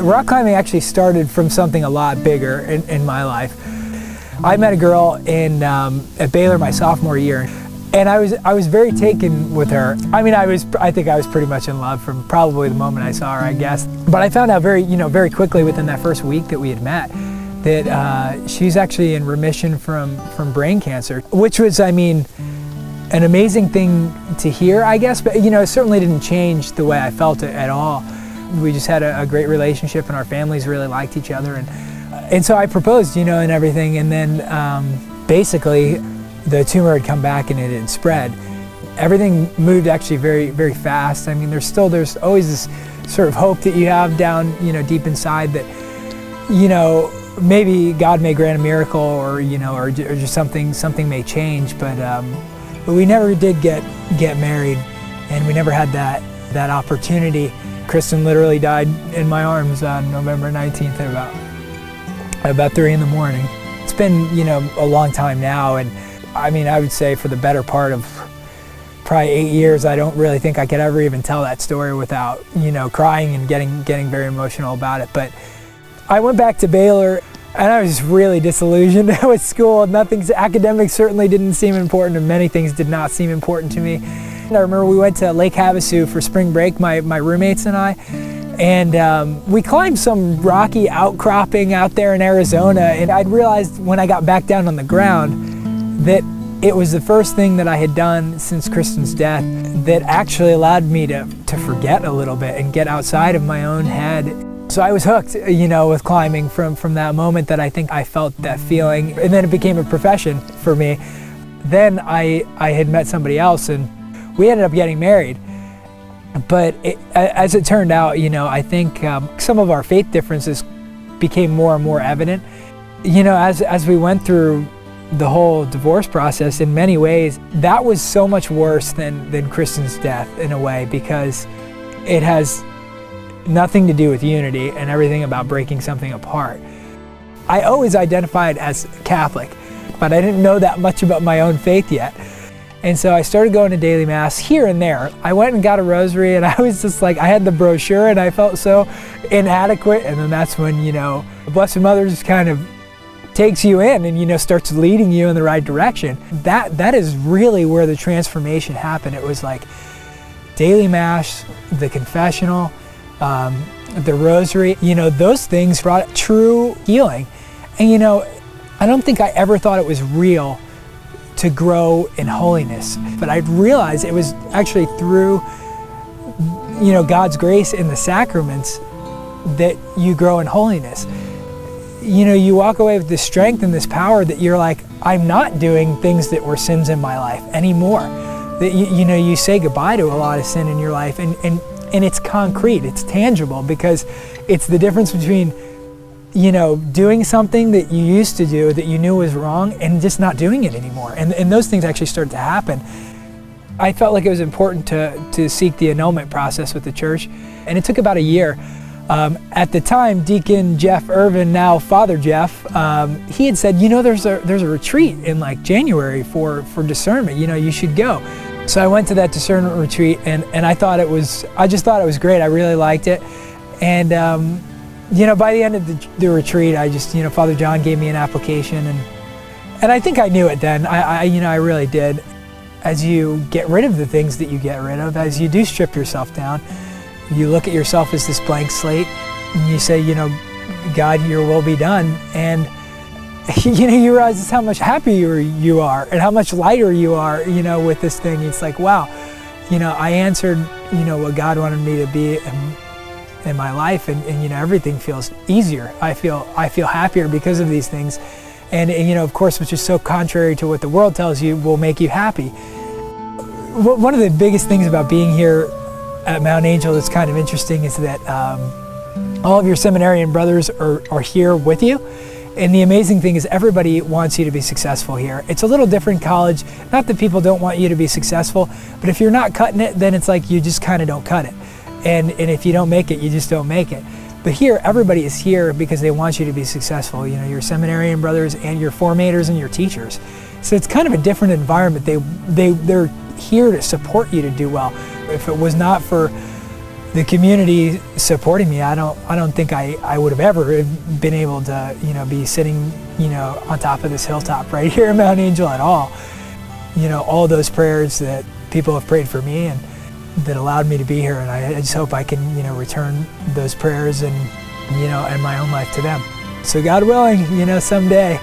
Rock climbing actually started from something a lot bigger in my life. I met a girl at Baylor my sophomore year, and I was very taken with her. I mean, I think I was pretty much in love from probably the moment I saw her, I guess. But I found out very quickly within that first week that we had met that she's actually in remission from brain cancer, which was, I mean, an amazing thing to hear, I guess. But it certainly didn't change the way I felt it at all. We just had a great relationship, and our families really liked each other, and so I proposed, and everything, and then basically the tumor had come back and it had spread. Everything moved actually very, very fast. I mean, there's always this sort of hope that you have down, deep inside that, maybe God may grant a miracle, or just something may change. But we never did get married, and we never had that opportunity. Kristen literally died in my arms on November 19th at about 3 in the morning. It's been, a long time now, and I mean, I would say for the better part of probably 8 years, I don't really think I could ever even tell that story without, crying and getting very emotional about it. But I went back to Baylor, and I was really disillusioned with school. Academics certainly didn't seem important, and many things did not seem important to me. I remember we went to Lake Havasu for spring break, my roommates and I, and we climbed some rocky outcropping out there in Arizona, and I'd realized when I got back down on the ground that it was the first thing that I had done since Kristen's death that actually allowed me to forget a little bit and get outside of my own head. So I was hooked, with climbing from that moment that I think I felt that feeling, and then it became a profession for me. Then I had met somebody else, and we ended up getting married. But as it turned out, I think some of our faith differences became more and more evident. As we went through the whole divorce process, in many ways, that was so much worse than Kristen's death in a way, because it has nothing to do with unity and everything about breaking something apart. I always identified as Catholic, but I didn't know that much about my own faith yet. And so I started going to daily mass here and there. I went and got a rosary, and I was just like, I had the brochure and I felt so inadequate. And then that's when, the Blessed Mother just kind of takes you in and, starts leading you in the right direction. That is really where the transformation happened. It was like daily mass, the confessional, the rosary, those things brought true healing. And, I don't think I ever thought it was real to grow in holiness, but I realized it was actually through, God's grace in the sacraments that you grow in holiness. You walk away with this strength and this power that you're like, I'm not doing things that were sins in my life anymore. That you say goodbye to a lot of sin in your life, and it's concrete, it's tangible, because it's the difference between, doing something that you used to do that you knew was wrong and just not doing it anymore. And those things actually started to happen. I felt like it was important to seek the annulment process with the church, and it took about a year. At the time, Deacon Jeff Irvin, now Father Jeff, he had said, there's a retreat in like January for discernment, you should go. So I went to that discernment retreat, and I just thought it was great. I really liked it. And by the end of the retreat, Father John gave me an application, and I think I knew it then. I really did. As you get rid of the things that you get rid of, as you do strip yourself down, you look at yourself as this blank slate, and you say, God, your will be done. And you realize just how much happier you are and how much lighter you are, with this thing. It's like, wow, I answered, what God wanted me to be in my life, and everything feels easier. I feel happier because of these things. And of course, which is so contrary to what the world tells you will make you happy. One of the biggest things about being here at Mount Angel that's kind of interesting is that all of your seminarian brothers are here with you. And the amazing thing is everybody wants you to be successful here. It's a little different college. Not that people don't want you to be successful, but if you're not cutting it, then it's like you just kind of don't cut it. And if you don't make it, you just don't make it. But here, everybody is here because they want you to be successful. Your seminarian brothers and your formators and your teachers. So it's kind of a different environment. They're here to support you to do well. If it was not for the community supporting me, I don't think I would have ever been able to, you know, be sitting, you know, on top of this hilltop right here in Mount Angel at all. You know, all those prayers that people have prayed for me and that allowed me to be here, and I just hope I can, you know, return those prayers and, you know, and my own life to them. So God willing, you know, someday